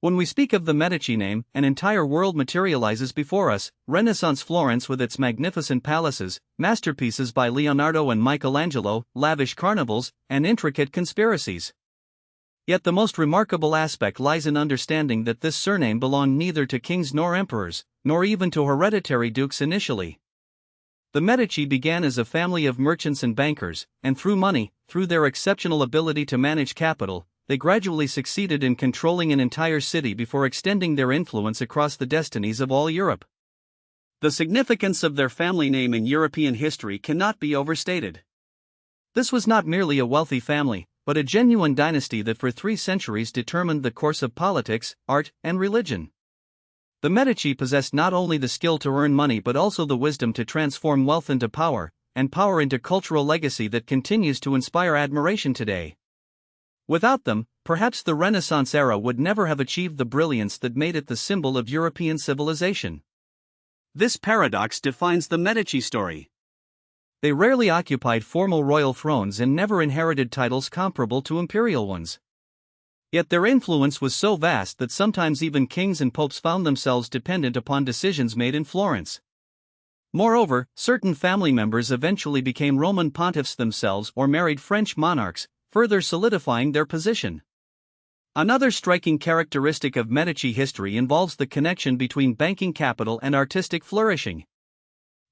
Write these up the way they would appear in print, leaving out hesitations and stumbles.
When we speak of the Medici name, an entire world materializes before us: Renaissance Florence with its magnificent palaces, masterpieces by Leonardo and Michelangelo, lavish carnivals, and intricate conspiracies. Yet the most remarkable aspect lies in understanding that this surname belonged neither to kings nor emperors, nor even to hereditary dukes initially. The Medici began as a family of merchants and bankers, and through their exceptional ability to manage capital, they gradually succeeded in controlling an entire city before extending their influence across the destinies of all Europe. The significance of their family name in European history cannot be overstated. This was not merely a wealthy family, but a genuine dynasty that for 3 centuries determined the course of politics, art, and religion. The Medici possessed not only the skill to earn money but also the wisdom to transform wealth into power, and power into cultural legacy that continues to inspire admiration today. Without them, perhaps the Renaissance era would never have achieved the brilliance that made it the symbol of European civilization. This paradox defines the Medici story. They rarely occupied formal royal thrones and never inherited titles comparable to imperial ones. Yet their influence was so vast that sometimes even kings and popes found themselves dependent upon decisions made in Florence. Moreover, certain family members eventually became Roman pontiffs themselves or married French monarchs, further solidifying their position. Another striking characteristic of Medici history involves the connection between banking capital and artistic flourishing.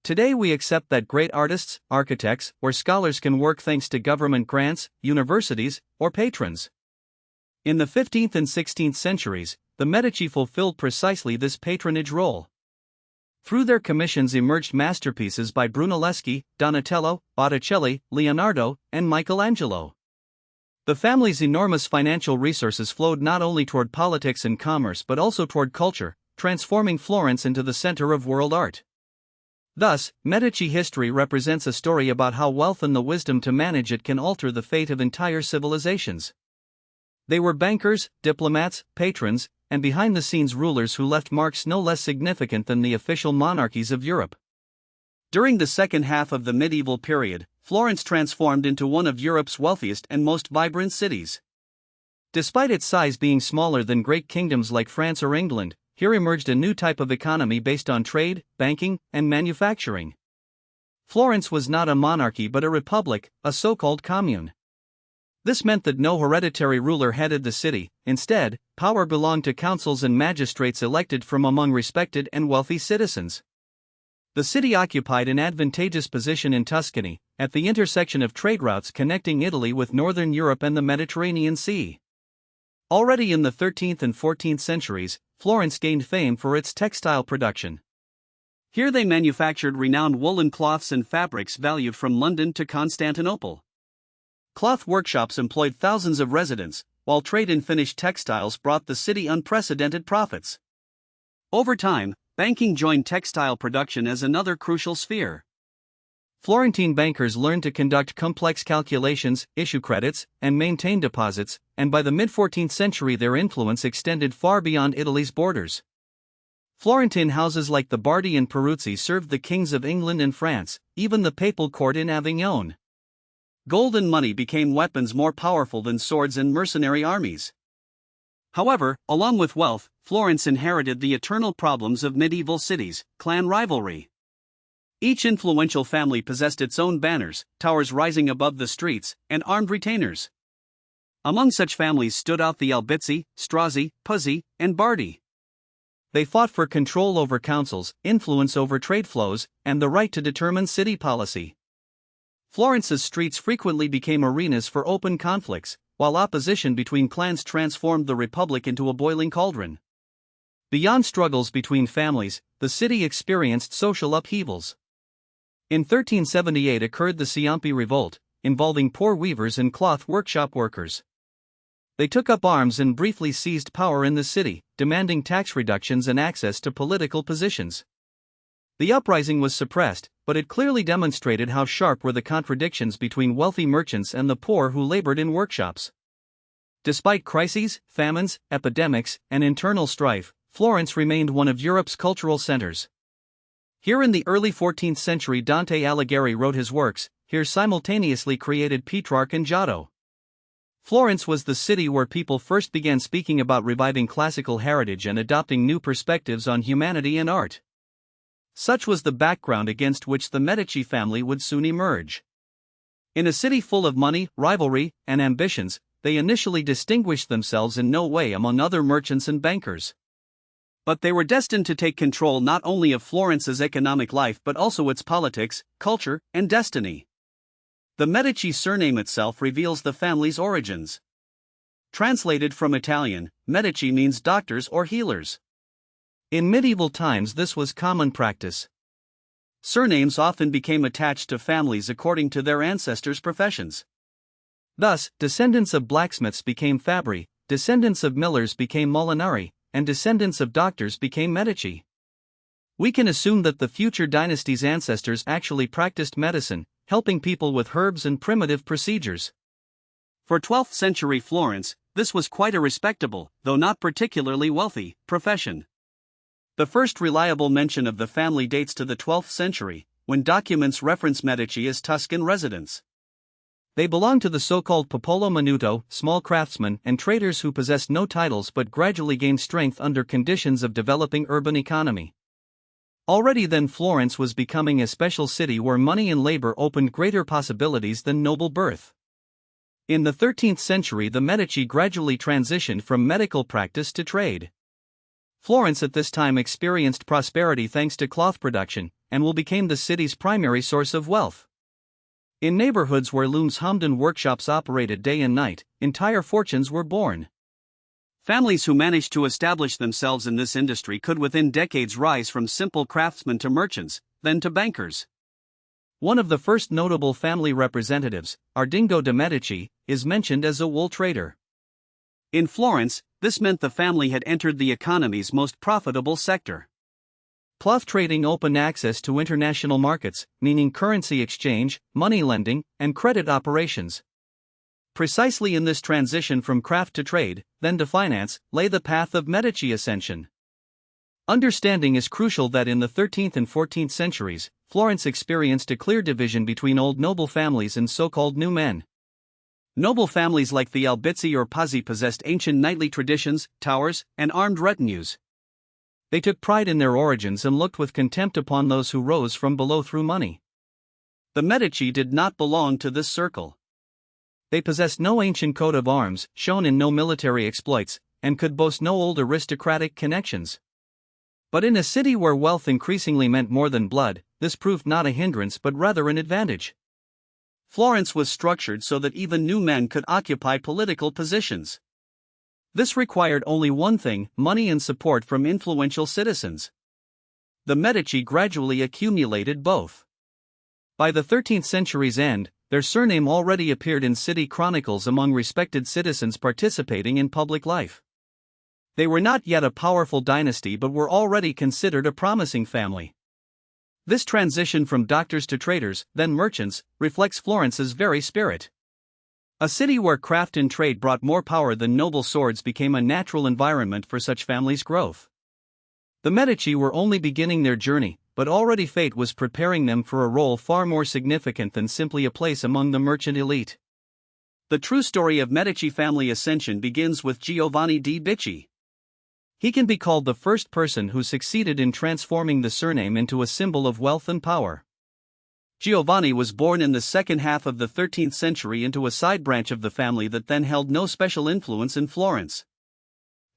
Today we accept that great artists, architects, or scholars can work thanks to government grants, universities, or patrons. In the 15th and 16th centuries, the Medici fulfilled precisely this patronage role. Through their commissions emerged masterpieces by Brunelleschi, Donatello, Botticelli, Leonardo, and Michelangelo. The family's enormous financial resources flowed not only toward politics and commerce but also toward culture, transforming Florence into the center of world art. Thus, Medici history represents a story about how wealth and the wisdom to manage it can alter the fate of entire civilizations. They were bankers, diplomats, patrons, and behind-the-scenes rulers who left marks no less significant than the official monarchies of Europe. During the second half of the medieval period, Florence transformed into one of Europe's wealthiest and most vibrant cities. Despite its size being smaller than great kingdoms like France or England, here emerged a new type of economy based on trade, banking, and manufacturing. Florence was not a monarchy but a republic, a so-called commune. This meant that no hereditary ruler headed the city. Instead, power belonged to councils and magistrates elected from among respected and wealthy citizens. The city occupied an advantageous position in Tuscany, at the intersection of trade routes connecting Italy with northern Europe and the Mediterranean Sea. Already in the 13th and 14th centuries, Florence gained fame for its textile production. Here they manufactured renowned woolen cloths and fabrics valued from London to Constantinople. Cloth workshops employed thousands of residents, while trade in finished textiles brought the city unprecedented profits. Over time, banking joined textile production as another crucial sphere. Florentine bankers learned to conduct complex calculations, issue credits, and maintain deposits, and by the mid-14th century their influence extended far beyond Italy's borders. Florentine houses like the Bardi and Peruzzi served the kings of England and France, even the papal court in Avignon. Gold and money became weapons more powerful than swords and mercenary armies. However, along with wealth, Florence inherited the eternal problems of medieval cities: clan rivalry. Each influential family possessed its own banners, towers rising above the streets, and armed retainers. Among such families stood out the Albizzi, Strozzi, Puzzi, and Bardi. They fought for control over councils, influence over trade flows, and the right to determine city policy. Florence's streets frequently became arenas for open conflicts, while opposition between clans transformed the republic into a boiling cauldron. Beyond struggles between families, the city experienced social upheavals. In 1378 occurred the Ciompi Revolt, involving poor weavers and cloth workshop workers. They took up arms and briefly seized power in the city, demanding tax reductions and access to political positions. The uprising was suppressed, but it clearly demonstrated how sharp were the contradictions between wealthy merchants and the poor who labored in workshops. Despite crises, famines, epidemics, and internal strife, Florence remained one of Europe's cultural centers. Here in the early 14th century Dante Alighieri wrote his works, here simultaneously created Petrarch and Giotto. Florence was the city where people first began speaking about reviving classical heritage and adopting new perspectives on humanity and art. Such was the background against which the Medici family would soon emerge. In a city full of money, rivalry, and ambitions, they initially distinguished themselves in no way among other merchants and bankers. But they were destined to take control not only of Florence's economic life but also its politics, culture, and destiny. The Medici surname itself reveals the family's origins. Translated from Italian, Medici means doctors or healers. In medieval times, this was common practice. Surnames often became attached to families according to their ancestors' professions. Thus, descendants of blacksmiths became Fabbri, descendants of millers became Molinari, and descendants of doctors became Medici. We can assume that the future dynasty's ancestors actually practiced medicine, helping people with herbs and primitive procedures. For 12th century Florence, this was quite a respectable, though not particularly wealthy, profession. The first reliable mention of the family dates to the 12th century, when documents reference Medici as Tuscan residents. They belonged to the so-called popolo minuto, small craftsmen and traders who possessed no titles but gradually gained strength under conditions of developing urban economy. Already then, Florence was becoming a special city where money and labor opened greater possibilities than noble birth. In the 13th century, the Medici gradually transitioned from medical practice to trade. Florence at this time experienced prosperity thanks to cloth production, and became the city's primary source of wealth. In neighborhoods where looms hummed and workshops operated day and night, entire fortunes were born. Families who managed to establish themselves in this industry could within decades rise from simple craftsmen to merchants, then to bankers. One of the first notable family representatives, Ardingo de' Medici, is mentioned as a wool trader. In Florence, this meant the family had entered the economy's most profitable sector. Cloth trading opened access to international markets, meaning currency exchange, money lending, and credit operations. Precisely in this transition from craft to trade, then to finance, lay the path of Medici ascension. Understanding is crucial that in the 13th and 14th centuries, Florence experienced a clear division between old noble families and so-called new men. Noble families like the Albizzi or Pazzi possessed ancient knightly traditions, towers, and armed retinues. They took pride in their origins and looked with contempt upon those who rose from below through money. The Medici did not belong to this circle. They possessed no ancient coat of arms, shone in no military exploits, and could boast no old aristocratic connections. But in a city where wealth increasingly meant more than blood, this proved not a hindrance but rather an advantage. Florence was structured so that even new men could occupy political positions. This required only one thing: money and support from influential citizens. The Medici gradually accumulated both. By the 13th century's end, their surname already appeared in city chronicles among respected citizens participating in public life. They were not yet a powerful dynasty but were already considered a promising family. This transition from doctors to traders, then merchants, reflects Florence's very spirit. A city where craft and trade brought more power than noble swords became a natural environment for such families' growth. The Medici were only beginning their journey, but already fate was preparing them for a role far more significant than simply a place among the merchant elite. The true story of Medici family ascension begins with Giovanni de' Bicci. He can be called the first person who succeeded in transforming the surname into a symbol of wealth and power. Giovanni was born in the second half of the 13th century into a side branch of the family that then held no special influence in Florence.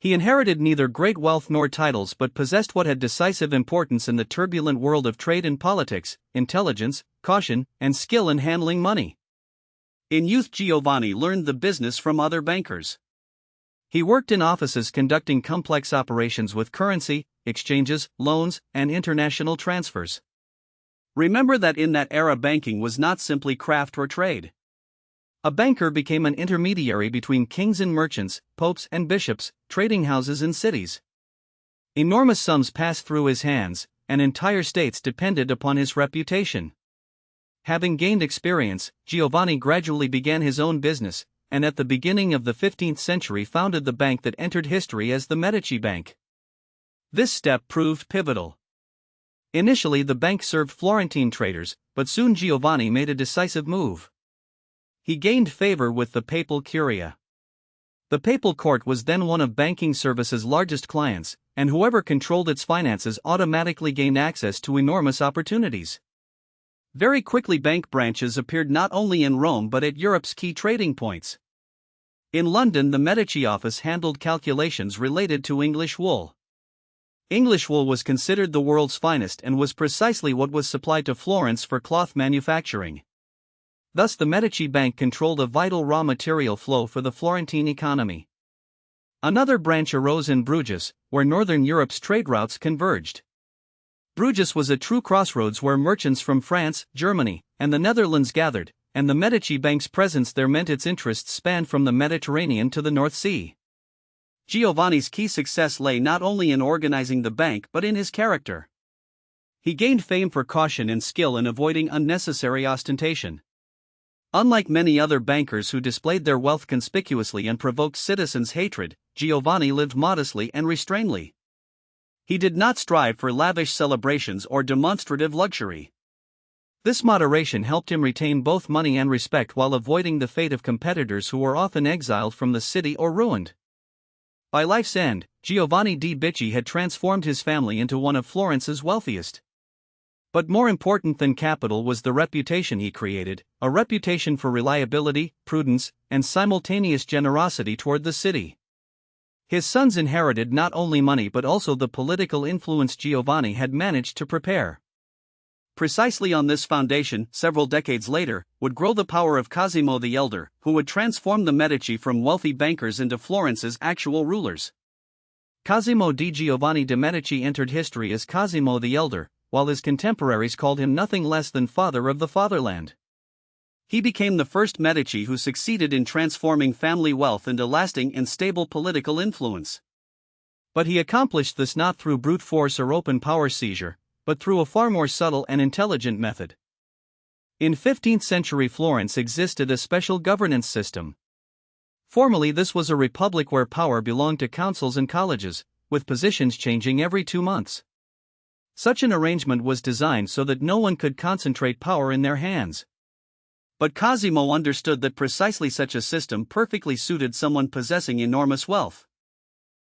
He inherited neither great wealth nor titles but possessed what had decisive importance in the turbulent world of trade and politics: intelligence, caution, and skill in handling money. In youth, Giovanni learned the business from other bankers. He worked in offices conducting complex operations with currency, exchanges, loans, and international transfers. Remember that in that era banking was not simply craft or trade. A banker became an intermediary between kings and merchants, popes and bishops, trading houses and cities. Enormous sums passed through his hands, and entire states depended upon his reputation. Having gained experience, Giovanni gradually began his own business, and at the beginning of the 15th century founded the bank that entered history as the Medici Bank. This step proved pivotal. Initially, the bank served Florentine traders, but soon Giovanni made a decisive move. He gained favor with the papal curia. The papal court was then one of banking services' largest clients, and whoever controlled its finances automatically gained access to enormous opportunities. Very quickly, bank branches appeared not only in Rome but at Europe's key trading points. In London, the Medici office handled calculations related to English wool. English wool was considered the world's finest and was precisely what was supplied to Florence for cloth manufacturing. Thus, the Medici Bank controlled a vital raw material flow for the Florentine economy. Another branch arose in Bruges, where northern Europe's trade routes converged. Bruges was a true crossroads where merchants from France, Germany, and the Netherlands gathered, and the Medici Bank's presence there meant its interests spanned from the Mediterranean to the North Sea. Giovanni's key success lay not only in organizing the bank but in his character. He gained fame for caution and skill in avoiding unnecessary ostentation. Unlike many other bankers who displayed their wealth conspicuously and provoked citizens' hatred, Giovanni lived modestly and restrainedly. He did not strive for lavish celebrations or demonstrative luxury. This moderation helped him retain both money and respect while avoiding the fate of competitors who were often exiled from the city or ruined. By life's end, Giovanni de' Bicci had transformed his family into one of Florence's wealthiest. But more important than capital was the reputation he created, a reputation for reliability, prudence, and simultaneous generosity toward the city. His sons inherited not only money but also the political influence Giovanni had managed to prepare. Precisely on this foundation, several decades later, would grow the power of Cosimo the Elder, who would transform the Medici from wealthy bankers into Florence's actual rulers. Cosimo di Giovanni de' Medici entered history as Cosimo the Elder, while his contemporaries called him nothing less than father of the fatherland. He became the first Medici who succeeded in transforming family wealth into lasting and stable political influence. But he accomplished this not through brute force or open power seizure, but through a far more subtle and intelligent method. In 15th century Florence existed a special governance system. Formally, this was a republic where power belonged to councils and colleges, with positions changing every 2 months. Such an arrangement was designed so that no one could concentrate power in their hands. But Cosimo understood that precisely such a system perfectly suited someone possessing enormous wealth.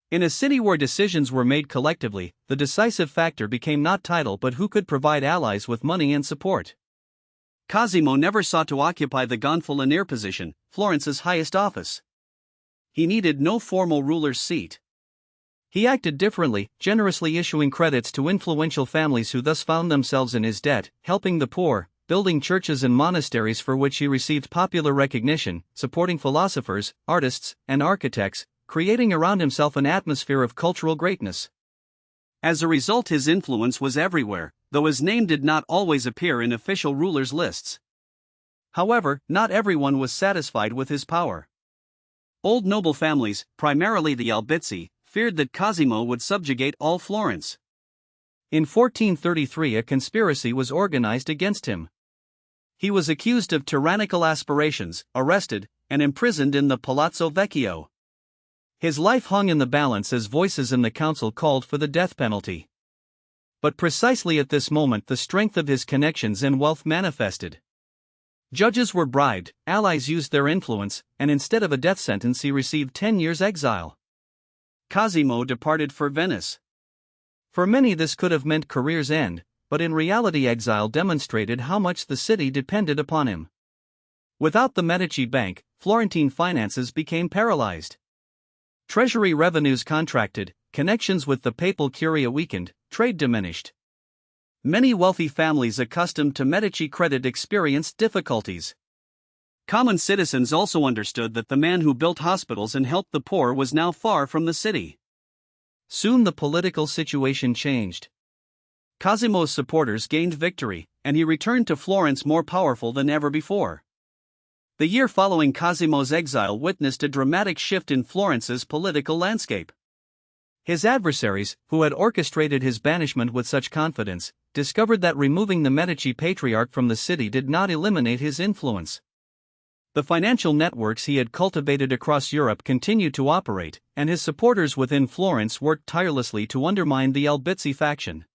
In a city where decisions were made collectively, the decisive factor became not title but who could provide allies with money and support. Cosimo never sought to occupy the gonfalonier position, Florence's highest office. He needed no formal ruler's seat. He acted differently, generously issuing credits to influential families who thus found themselves in his debt, helping the poor, building churches and monasteries for which he received popular recognition, supporting philosophers, artists, and architects, creating around himself an atmosphere of cultural greatness. As a result, his influence was everywhere, though his name did not always appear in official rulers' lists. However, not everyone was satisfied with his power. Old noble families, primarily the Albizzi, feared that Cosimo would subjugate all Florence. In 1433 a conspiracy was organized against him. He was accused of tyrannical aspirations, arrested, and imprisoned in the Palazzo Vecchio. His life hung in the balance as voices in the council called for the death penalty. But precisely at this moment the strength of his connections and wealth manifested. Judges were bribed, allies used their influence, and instead of a death sentence he received 10 years' exile. Cosimo departed for Venice. For many this could have meant career's end, but in reality exile demonstrated how much the city depended upon him. Without the Medici Bank, Florentine finances became paralyzed. Treasury revenues contracted, connections with the papal curia weakened, trade diminished. Many wealthy families accustomed to Medici credit experienced difficulties. Common citizens also understood that the man who built hospitals and helped the poor was now far from the city. Soon the political situation changed. Cosimo's supporters gained victory, and he returned to Florence more powerful than ever before. The year following Cosimo's exile witnessed a dramatic shift in Florence's political landscape. His adversaries, who had orchestrated his banishment with such confidence, discovered that removing the Medici patriarch from the city did not eliminate his influence. The financial networks he had cultivated across Europe continued to operate, and his supporters within Florence worked tirelessly to undermine the Albizzi faction.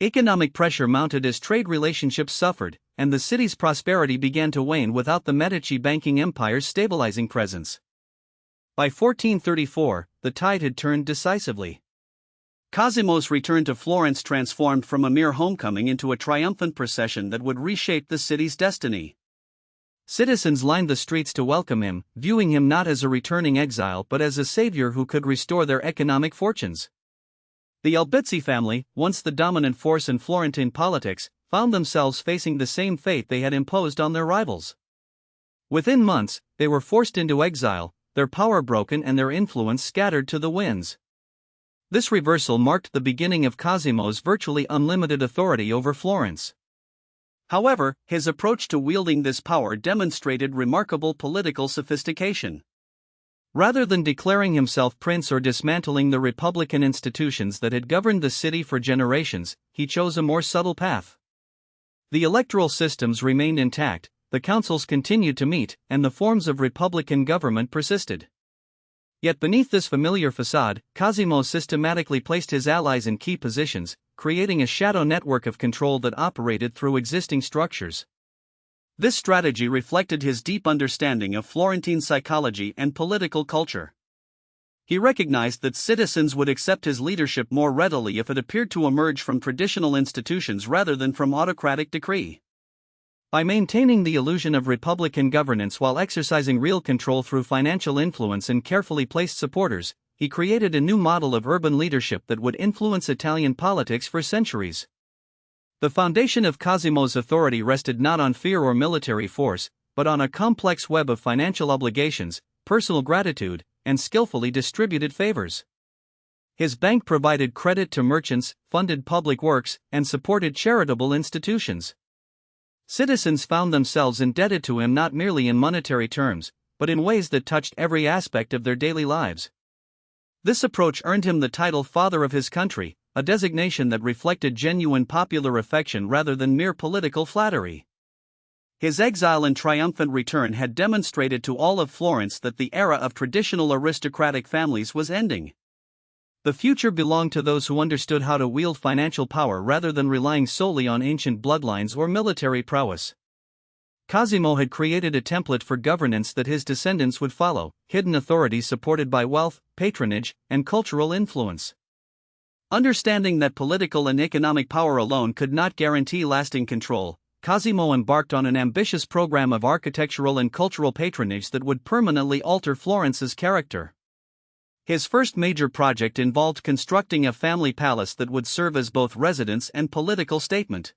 Economic pressure mounted as trade relationships suffered, and the city's prosperity began to wane without the Medici banking empire's stabilizing presence. By 1434, the tide had turned decisively. Cosimo's return to Florence transformed from a mere homecoming into a triumphant procession that would reshape the city's destiny. Citizens lined the streets to welcome him, viewing him not as a returning exile but as a savior who could restore their economic fortunes. The Albizzi family, once the dominant force in Florentine politics, found themselves facing the same fate they had imposed on their rivals. Within months, they were forced into exile, their power broken and their influence scattered to the winds. This reversal marked the beginning of Cosimo's virtually unlimited authority over Florence. However, his approach to wielding this power demonstrated remarkable political sophistication. Rather than declaring himself prince or dismantling the republican institutions that had governed the city for generations, he chose a more subtle path. The electoral systems remained intact, the councils continued to meet, and the forms of republican government persisted. Yet beneath this familiar facade, Cosimo systematically placed his allies in key positions, creating a shadow network of control that operated through existing structures. This strategy reflected his deep understanding of Florentine psychology and political culture. He recognized that citizens would accept his leadership more readily if it appeared to emerge from traditional institutions rather than from autocratic decree. By maintaining the illusion of republican governance while exercising real control through financial influence and carefully placed supporters, he created a new model of urban leadership that would influence Italian politics for centuries. The foundation of Cosimo's authority rested not on fear or military force, but on a complex web of financial obligations, personal gratitude, and skillfully distributed favors. His bank provided credit to merchants, funded public works, and supported charitable institutions. Citizens found themselves indebted to him not merely in monetary terms, but in ways that touched every aspect of their daily lives. This approach earned him the title Father of his country, a designation that reflected genuine popular affection rather than mere political flattery. His exile and triumphant return had demonstrated to all of Florence that the era of traditional aristocratic families was ending. The future belonged to those who understood how to wield financial power rather than relying solely on ancient bloodlines or military prowess. Cosimo had created a template for governance that his descendants would follow, hidden authority supported by wealth, patronage, and cultural influence. Understanding that political and economic power alone could not guarantee lasting control, Cosimo embarked on an ambitious program of architectural and cultural patronage that would permanently alter Florence's character. His first major project involved constructing a family palace that would serve as both residence and political statement.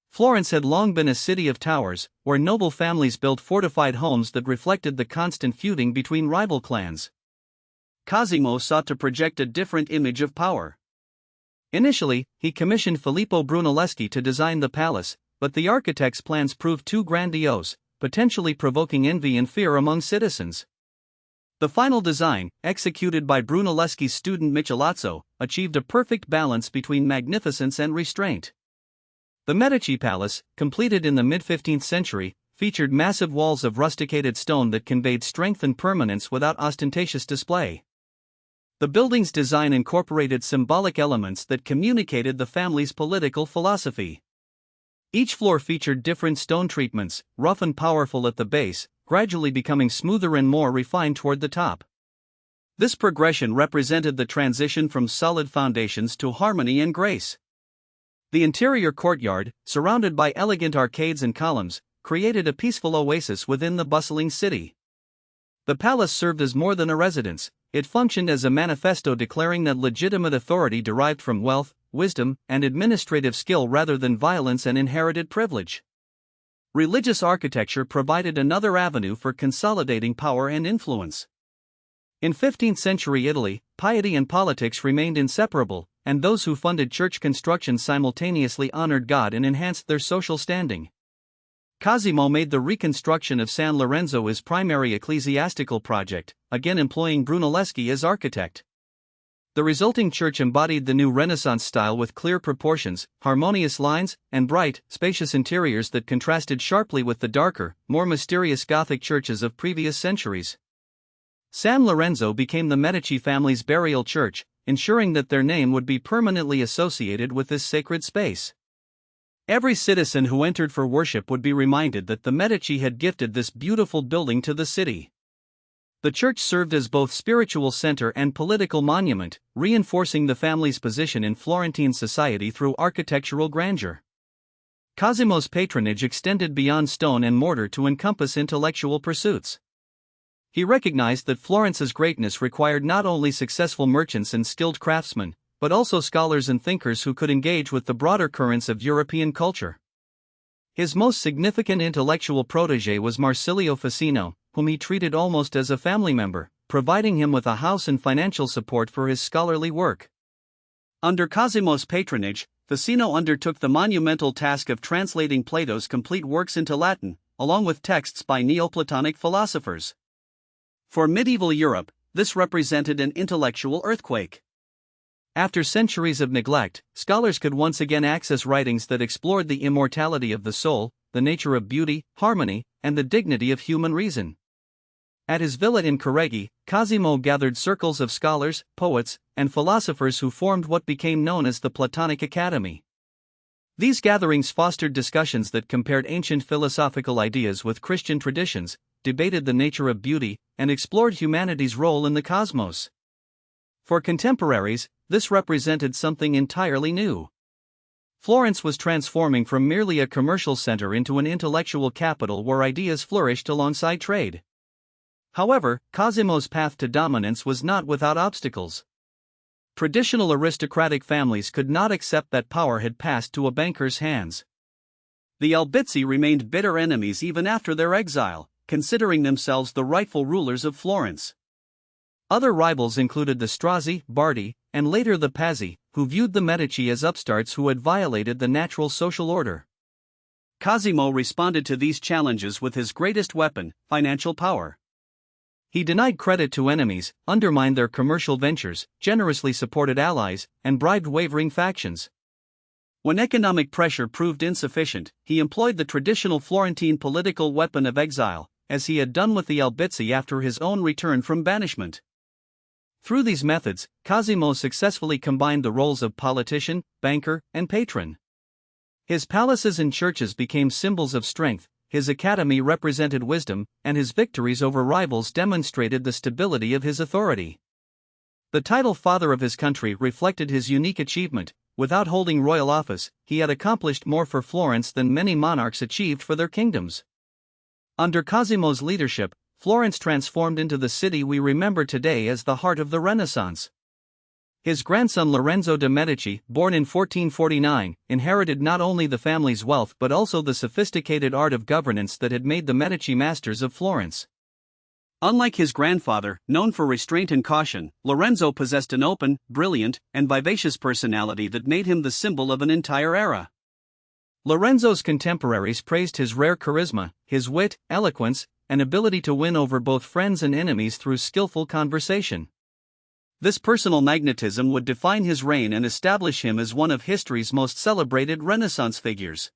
Florence had long been a city of towers, where noble families built fortified homes that reflected the constant feuding between rival clans. Cosimo sought to project a different image of power. Initially, he commissioned Filippo Brunelleschi to design the palace, but the architect's plans proved too grandiose, potentially provoking envy and fear among citizens. The final design, executed by Brunelleschi's student Michelozzo, achieved a perfect balance between magnificence and restraint. The Medici Palace, completed in the mid-15th century, featured massive walls of rusticated stone that conveyed strength and permanence without ostentatious display. The building's design incorporated symbolic elements that communicated the family's political philosophy. Each floor featured different stone treatments, rough and powerful at the base, gradually becoming smoother and more refined toward the top. This progression represented the transition from solid foundations to harmony and grace. The interior courtyard, surrounded by elegant arcades and columns, created a peaceful oasis within the bustling city. The palace served as more than a residence, it functioned as a manifesto declaring that legitimate authority derived from wealth, wisdom, and administrative skill rather than violence and inherited privilege. Religious architecture provided another avenue for consolidating power and influence. In 15th century Italy, piety and politics remained inseparable, and those who funded church construction simultaneously honored God and enhanced their social standing. Cosimo made the reconstruction of San Lorenzo his primary ecclesiastical project, again employing Brunelleschi as architect. The resulting church embodied the new Renaissance style with clear proportions, harmonious lines, and bright, spacious interiors that contrasted sharply with the darker, more mysterious Gothic churches of previous centuries. San Lorenzo became the Medici family's burial church, ensuring that their name would be permanently associated with this sacred space. Every citizen who entered for worship would be reminded that the Medici had gifted this beautiful building to the city. The church served as both spiritual center and political monument, reinforcing the family's position in Florentine society through architectural grandeur. Cosimo's patronage extended beyond stone and mortar to encompass intellectual pursuits. He recognized that Florence's greatness required not only successful merchants and skilled craftsmen, but also scholars and thinkers who could engage with the broader currents of European culture. His most significant intellectual protégé was Marsilio Ficino, whom he treated almost as a family member, providing him with a house and financial support for his scholarly work. Under Cosimo's patronage, Ficino undertook the monumental task of translating Plato's complete works into Latin, along with texts by Neoplatonic philosophers. For medieval Europe, this represented an intellectual earthquake. After centuries of neglect, scholars could once again access writings that explored the immortality of the soul, the nature of beauty, harmony, and the dignity of human reason. At his villa in Careggi, Cosimo gathered circles of scholars, poets, and philosophers who formed what became known as the Platonic Academy. These gatherings fostered discussions that compared ancient philosophical ideas with Christian traditions, debated the nature of beauty, and explored humanity's role in the cosmos. For contemporaries, this represented something entirely new. Florence was transforming from merely a commercial center into an intellectual capital where ideas flourished alongside trade. However, Cosimo's path to dominance was not without obstacles. Traditional aristocratic families could not accept that power had passed to a banker's hands. The Albizzi remained bitter enemies even after their exile, considering themselves the rightful rulers of Florence. Other rivals included the Strozzi, Bardi, and later the Pazzi, who viewed the Medici as upstarts who had violated the natural social order. Cosimo responded to these challenges with his greatest weapon, financial power. He denied credit to enemies, undermined their commercial ventures, generously supported allies, and bribed wavering factions. When economic pressure proved insufficient, he employed the traditional Florentine political weapon of exile, as he had done with the Albizzi after his own return from banishment. Through these methods, Cosimo successfully combined the roles of politician, banker, and patron. His palaces and churches became symbols of strength, his academy represented wisdom, and his victories over rivals demonstrated the stability of his authority. The title Father of his country reflected his unique achievement. Without holding royal office, he had accomplished more for Florence than many monarchs achieved for their kingdoms. Under Cosimo's leadership, Florence transformed into the city we remember today as the heart of the Renaissance. His grandson Lorenzo de' Medici, born in 1449, inherited not only the family's wealth but also the sophisticated art of governance that had made the Medici masters of Florence. Unlike his grandfather, known for restraint and caution, Lorenzo possessed an open, brilliant, and vivacious personality that made him the symbol of an entire era. Lorenzo's contemporaries praised his rare charisma, his wit, eloquence, and ability to win over both friends and enemies through skillful conversation. This personal magnetism would define his reign and establish him as one of history's most celebrated Renaissance figures.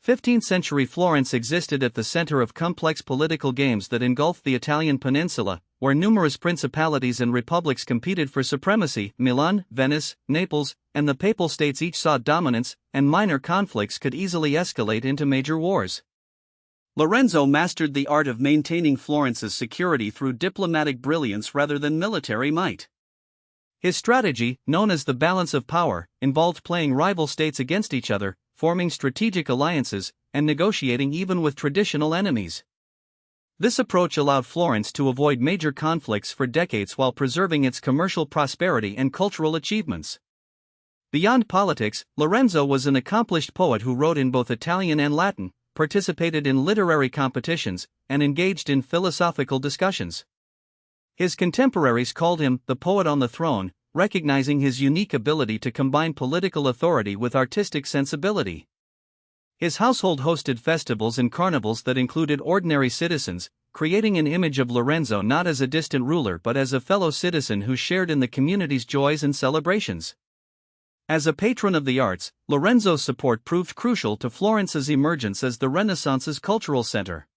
15th-century Florence existed at the center of complex political games that engulfed the Italian peninsula, where numerous principalities and republics competed for supremacy. Milan, Venice, Naples, and the Papal States each sought dominance, and minor conflicts could easily escalate into major wars. Lorenzo mastered the art of maintaining Florence's security through diplomatic brilliance rather than military might. His strategy, known as the balance of power, involved playing rival states against each other, forming strategic alliances, and negotiating even with traditional enemies. This approach allowed Florence to avoid major conflicts for decades while preserving its commercial prosperity and cultural achievements. Beyond politics, Lorenzo was an accomplished poet who wrote in both Italian and Latin, participated in literary competitions, and engaged in philosophical discussions. His contemporaries called him the poet on the throne, recognizing his unique ability to combine political authority with artistic sensibility. His household hosted festivals and carnivals that included ordinary citizens, creating an image of Lorenzo not as a distant ruler but as a fellow citizen who shared in the community's joys and celebrations. As a patron of the arts, Lorenzo's support proved crucial to Florence's emergence as the Renaissance's cultural center.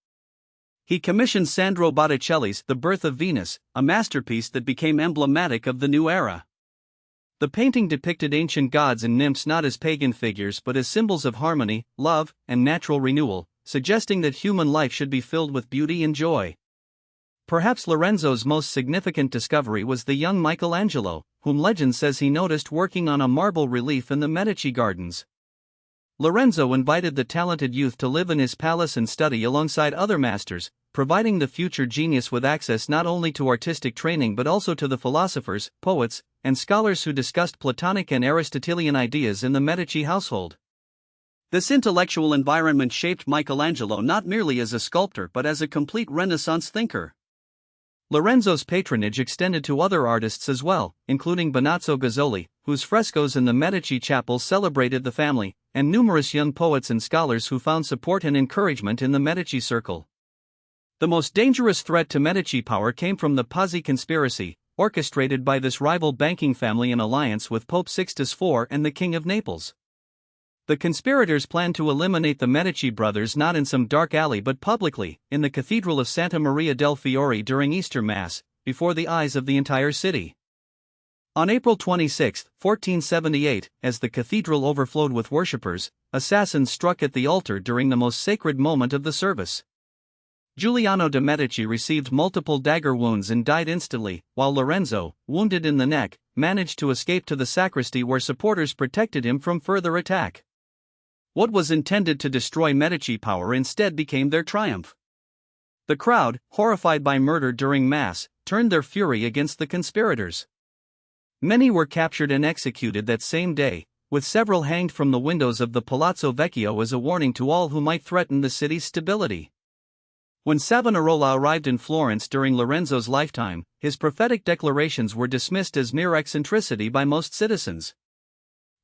He commissioned Sandro Botticelli's The Birth of Venus, a masterpiece that became emblematic of the new era. The painting depicted ancient gods and nymphs not as pagan figures but as symbols of harmony, love, and natural renewal, suggesting that human life should be filled with beauty and joy. Perhaps Lorenzo's most significant discovery was the young Michelangelo, whom legend says he noticed working on a marble relief in the Medici gardens. Lorenzo invited the talented youth to live in his palace and study alongside other masters, providing the future genius with access not only to artistic training but also to the philosophers, poets, and scholars who discussed Platonic and Aristotelian ideas in the Medici household. This intellectual environment shaped Michelangelo not merely as a sculptor but as a complete Renaissance thinker. Lorenzo's patronage extended to other artists as well, including Benozzo Gozzoli, whose frescoes in the Medici chapel celebrated the family, and numerous young poets and scholars who found support and encouragement in the Medici circle. The most dangerous threat to Medici power came from the Pazzi conspiracy, orchestrated by this rival banking family in alliance with Pope Sixtus IV and the King of Naples. The conspirators planned to eliminate the Medici brothers not in some dark alley but publicly, in the Cathedral of Santa Maria del Fiore during Easter Mass, before the eyes of the entire city. On April 26, 1478, as the cathedral overflowed with worshippers, assassins struck at the altar during the most sacred moment of the service. Giuliano de' Medici received multiple dagger wounds and died instantly, while Lorenzo, wounded in the neck, managed to escape to the sacristy where supporters protected him from further attack. What was intended to destroy Medici power instead became their triumph. The crowd, horrified by murder during Mass, turned their fury against the conspirators. Many were captured and executed that same day, with several hanged from the windows of the Palazzo Vecchio as a warning to all who might threaten the city's stability. When Savonarola arrived in Florence during Lorenzo's lifetime, his prophetic declarations were dismissed as mere eccentricity by most citizens.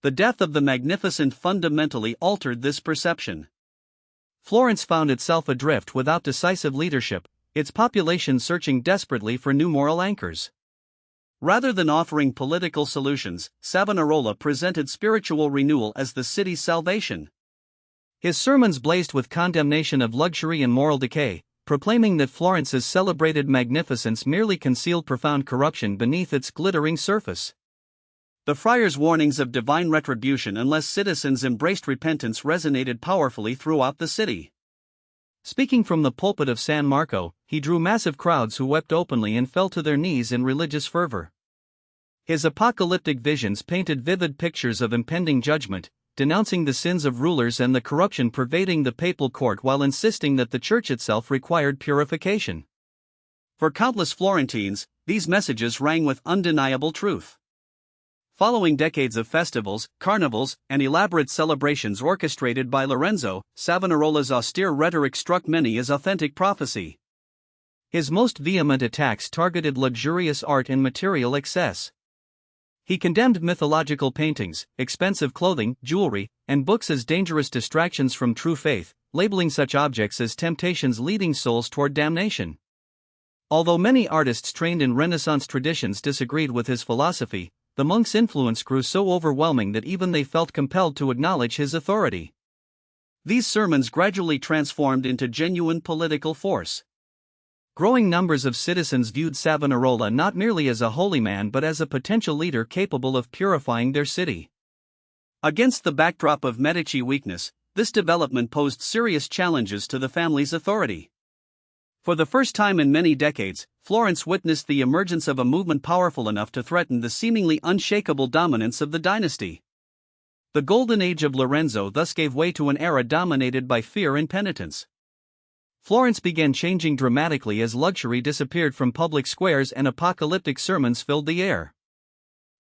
The death of the Magnificent fundamentally altered this perception. Florence found itself adrift without decisive leadership, its population searching desperately for new moral anchors. Rather than offering political solutions, Savonarola presented spiritual renewal as the city's salvation. His sermons blazed with condemnation of luxury and moral decay, proclaiming that Florence's celebrated magnificence merely concealed profound corruption beneath its glittering surface. The friar's warnings of divine retribution unless citizens embraced repentance resonated powerfully throughout the city. Speaking from the pulpit of San Marco, he drew massive crowds who wept openly and fell to their knees in religious fervor. His apocalyptic visions painted vivid pictures of impending judgment, denouncing the sins of rulers and the corruption pervading the papal court while insisting that the church itself required purification. For countless Florentines, these messages rang with undeniable truth. Following decades of festivals, carnivals, and elaborate celebrations orchestrated by Lorenzo, Savonarola's austere rhetoric struck many as authentic prophecy. His most vehement attacks targeted luxurious art and material excess. He condemned mythological paintings, expensive clothing, jewelry, and books as dangerous distractions from true faith, labeling such objects as temptations leading souls toward damnation. Although many artists trained in Renaissance traditions disagreed with his philosophy, the monk's influence grew so overwhelming that even they felt compelled to acknowledge his authority. These sermons gradually transformed into genuine political force. Growing numbers of citizens viewed Savonarola not merely as a holy man but as a potential leader capable of purifying their city. Against the backdrop of Medici weakness, this development posed serious challenges to the family's authority. For the first time in many decades, Florence witnessed the emergence of a movement powerful enough to threaten the seemingly unshakable dominance of the dynasty. The golden age of Lorenzo thus gave way to an era dominated by fear and penitence. Florence began changing dramatically as luxury disappeared from public squares and apocalyptic sermons filled the air.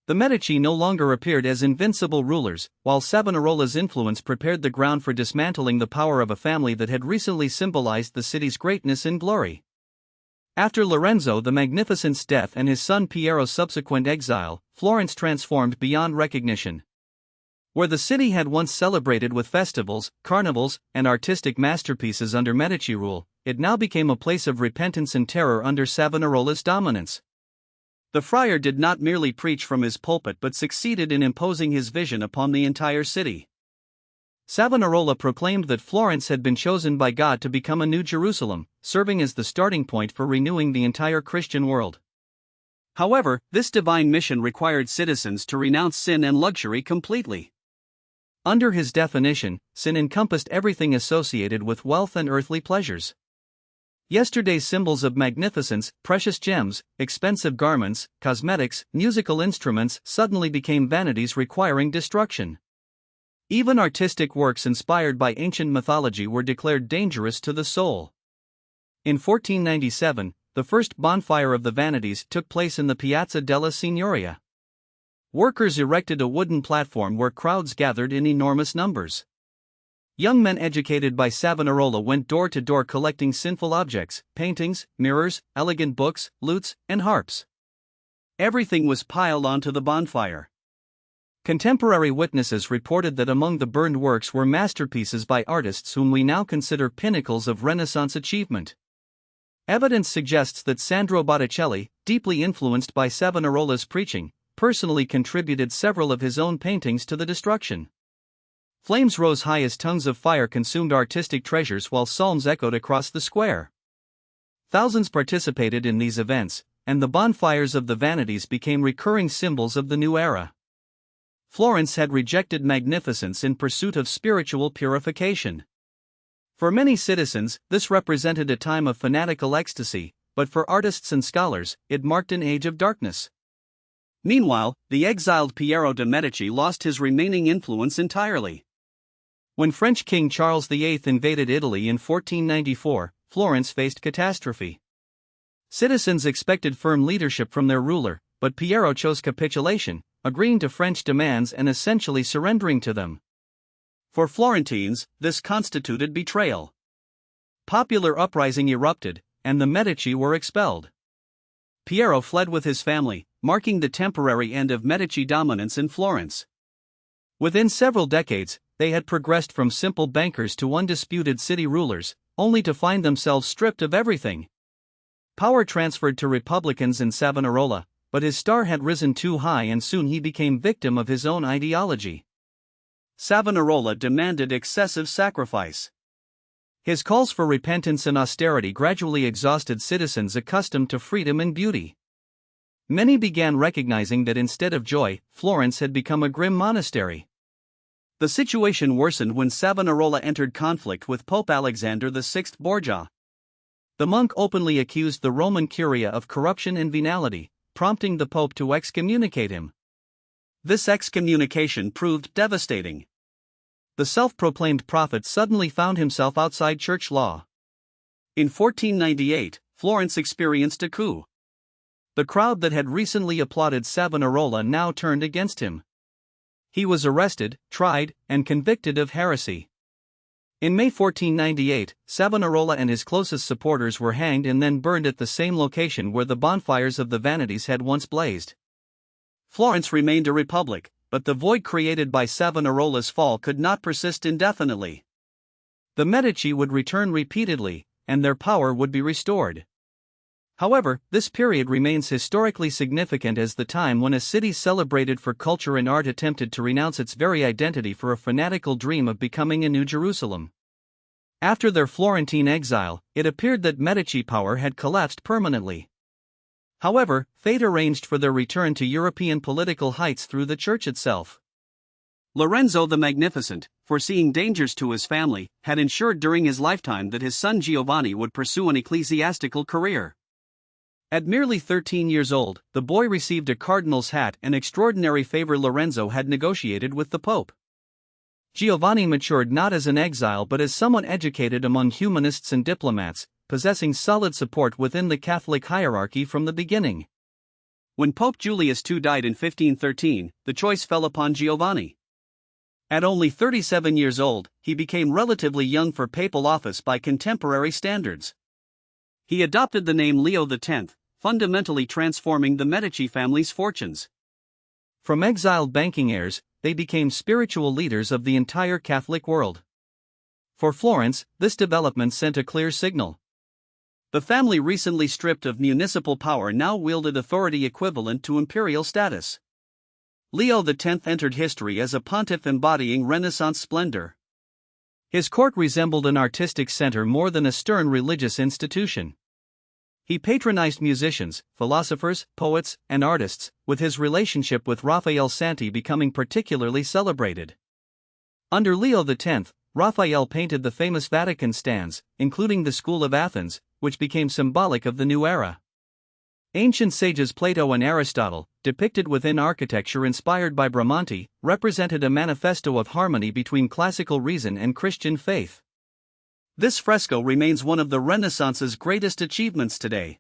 The Medici no longer appeared as invincible rulers, while Savonarola's influence prepared the ground for dismantling the power of a family that had recently symbolized the city's greatness and glory. After Lorenzo the Magnificent's death and his son Piero's subsequent exile, Florence transformed beyond recognition. Where the city had once celebrated with festivals, carnivals, and artistic masterpieces under Medici rule, it now became a place of repentance and terror under Savonarola's dominance. The friar did not merely preach from his pulpit but succeeded in imposing his vision upon the entire city. Savonarola proclaimed that Florence had been chosen by God to become a new Jerusalem, serving as the starting point for renewing the entire Christian world. However, this divine mission required citizens to renounce sin and luxury completely. Under his definition, sin encompassed everything associated with wealth and earthly pleasures. Yesterday's symbols of magnificence, precious gems, expensive garments, cosmetics, musical instruments suddenly became vanities requiring destruction. Even artistic works inspired by ancient mythology were declared dangerous to the soul. In 1497, the first bonfire of the vanities took place in the Piazza della Signoria. Workers erected a wooden platform where crowds gathered in enormous numbers. Young men educated by Savonarola went door to door collecting sinful objects, paintings, mirrors, elegant books, lutes, and harps. Everything was piled onto the bonfire. Contemporary witnesses reported that among the burned works were masterpieces by artists whom we now consider pinnacles of Renaissance achievement. Evidence suggests that Sandro Botticelli, deeply influenced by Savonarola's preaching, personally contributed several of his own paintings to the destruction. Flames rose high as tongues of fire consumed artistic treasures while psalms echoed across the square. Thousands participated in these events, and the bonfires of the vanities became recurring symbols of the new era. Florence had rejected magnificence in pursuit of spiritual purification. For many citizens, this represented a time of fanatical ecstasy, but for artists and scholars, it marked an age of darkness. Meanwhile, the exiled Piero de' Medici lost his remaining influence entirely. When French King Charles VIII invaded Italy in 1494, Florence faced catastrophe. Citizens expected firm leadership from their ruler, but Piero chose capitulation, agreeing to French demands and essentially surrendering to them. For Florentines, this constituted betrayal. Popular uprising erupted, and the Medici were expelled. Piero fled with his family, marking the temporary end of Medici dominance in Florence. Within several decades, they had progressed from simple bankers to undisputed city rulers, only to find themselves stripped of everything. Power transferred to Republicans in Savonarola, but his star had risen too high and soon he became victim of his own ideology. Savonarola demanded excessive sacrifice. His calls for repentance and austerity gradually exhausted citizens accustomed to freedom and beauty. Many began recognizing that instead of joy, Florence had become a grim monastery. The situation worsened when Savonarola entered conflict with Pope Alexander VI Borgia. The monk openly accused the Roman Curia of corruption and venality, prompting the Pope to excommunicate him. This excommunication proved devastating. The self-proclaimed prophet suddenly found himself outside church law. In 1498, Florence experienced a coup. The crowd that had recently applauded Savonarola now turned against him. He was arrested, tried, and convicted of heresy. In May 1498, Savonarola and his closest supporters were hanged and then burned at the same location where the bonfires of the vanities had once blazed. Florence remained a republic, but the void created by Savonarola's fall could not persist indefinitely. The Medici would return repeatedly, and their power would be restored. However, this period remains historically significant as the time when a city celebrated for culture and art attempted to renounce its very identity for a fanatical dream of becoming a New Jerusalem. After their Florentine exile, it appeared that Medici power had collapsed permanently. However, fate arranged for their return to European political heights through the church itself. Lorenzo the Magnificent, foreseeing dangers to his family, had ensured during his lifetime that his son Giovanni would pursue an ecclesiastical career. At merely 13 years old, the boy received a cardinal's hat, an extraordinary favor Lorenzo had negotiated with the Pope. Giovanni matured not as an exile but as someone educated among humanists and diplomats, possessing solid support within the Catholic hierarchy from the beginning. When Pope Julius II died in 1513, the choice fell upon Giovanni. At only 37 years old, he became relatively young for papal office by contemporary standards. He adopted the name Leo X, fundamentally transforming the Medici family's fortunes. From exiled banking heirs, they became spiritual leaders of the entire Catholic world. For Florence, this development sent a clear signal. The family recently stripped of municipal power now wielded authority equivalent to imperial status. Leo X entered history as a pontiff embodying Renaissance splendor. His court resembled an artistic center more than a stern religious institution. He patronized musicians, philosophers, poets, and artists, with his relationship with Raphael Santi becoming particularly celebrated. Under Leo X, Raphael painted the famous Vatican stands, including the School of Athens, which became symbolic of the new era. Ancient sages Plato and Aristotle, depicted within architecture inspired by Bramante, represented a manifesto of harmony between classical reason and Christian faith. This fresco remains one of the Renaissance's greatest achievements today.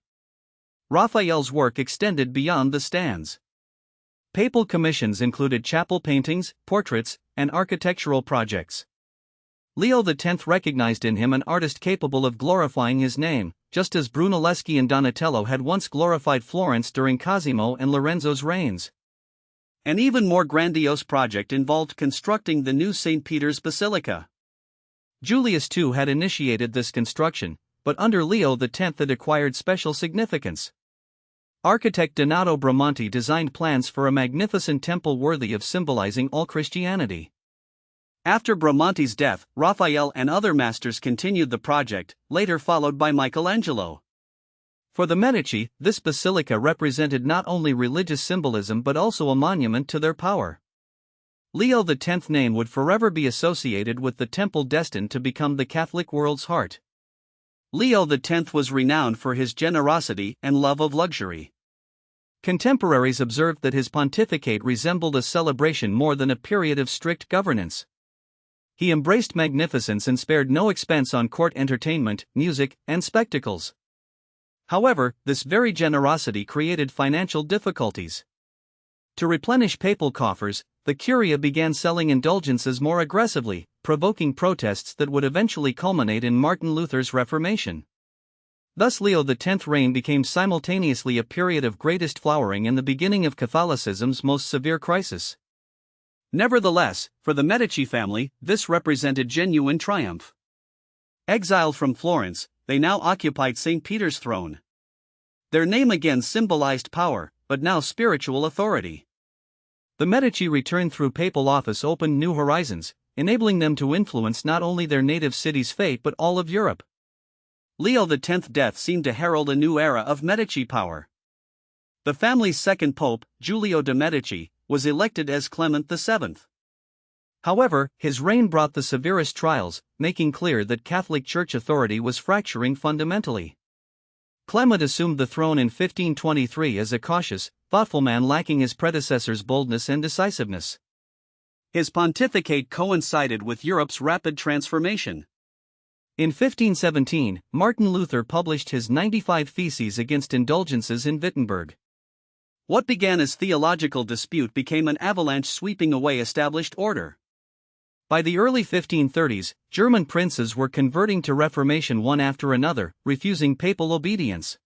Raphael's work extended beyond the stands. Papal commissions included chapel paintings, portraits, and architectural projects. Leo X recognized in him an artist capable of glorifying his name, just as Brunelleschi and Donatello had once glorified Florence during Cosimo and Lorenzo's reigns. An even more grandiose project involved constructing the new St. Peter's Basilica. Julius II had initiated this construction, but under Leo X it acquired special significance. Architect Donato Bramante designed plans for a magnificent temple worthy of symbolizing all Christianity. After Bramante's death, Raphael and other masters continued the project, later followed by Michelangelo. For the Medici, this basilica represented not only religious symbolism but also a monument to their power. Leo X's name would forever be associated with the temple destined to become the Catholic world's heart. Leo X was renowned for his generosity and love of luxury. Contemporaries observed that his pontificate resembled a celebration more than a period of strict governance. He embraced magnificence and spared no expense on court entertainment, music, and spectacles. However, this very generosity created financial difficulties. To replenish papal coffers, the Curia began selling indulgences more aggressively, provoking protests that would eventually culminate in Martin Luther's Reformation. Thus Leo X's reign became simultaneously a period of greatest flowering and the beginning of Catholicism's most severe crisis. Nevertheless, for the Medici family, this represented genuine triumph. Exiled from Florence, they now occupied St. Peter's throne. Their name again symbolized power, but now spiritual authority. The Medici return through papal office opened new horizons, enabling them to influence not only their native city's fate but all of Europe. Leo X's death seemed to herald a new era of Medici power. The family's second pope, Giulio de' Medici, was elected as Clement VII. However, his reign brought the severest trials, making clear that Catholic Church authority was fracturing fundamentally. Clement assumed the throne in 1523 as a cautious, thoughtful man lacking his predecessor's boldness and decisiveness. His pontificate coincided with Europe's rapid transformation. In 1517, Martin Luther published his 95 Theses against indulgences in Wittenberg. What began as theological dispute became an avalanche sweeping away established order. By the early 1530s, German princes were converting to Reformation one after another, refusing papal obedience.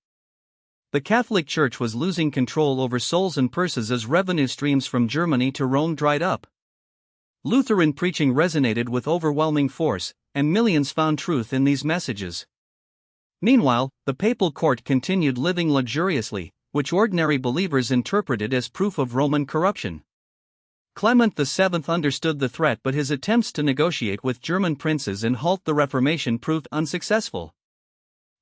The Catholic Church was losing control over souls and purses as revenue streams from Germany to Rome dried up. Lutheran preaching resonated with overwhelming force, and millions found truth in these messages. Meanwhile, the papal court continued living luxuriously, which ordinary believers interpreted as proof of Roman corruption. Clement VII understood the threat, but his attempts to negotiate with German princes and halt the Reformation proved unsuccessful.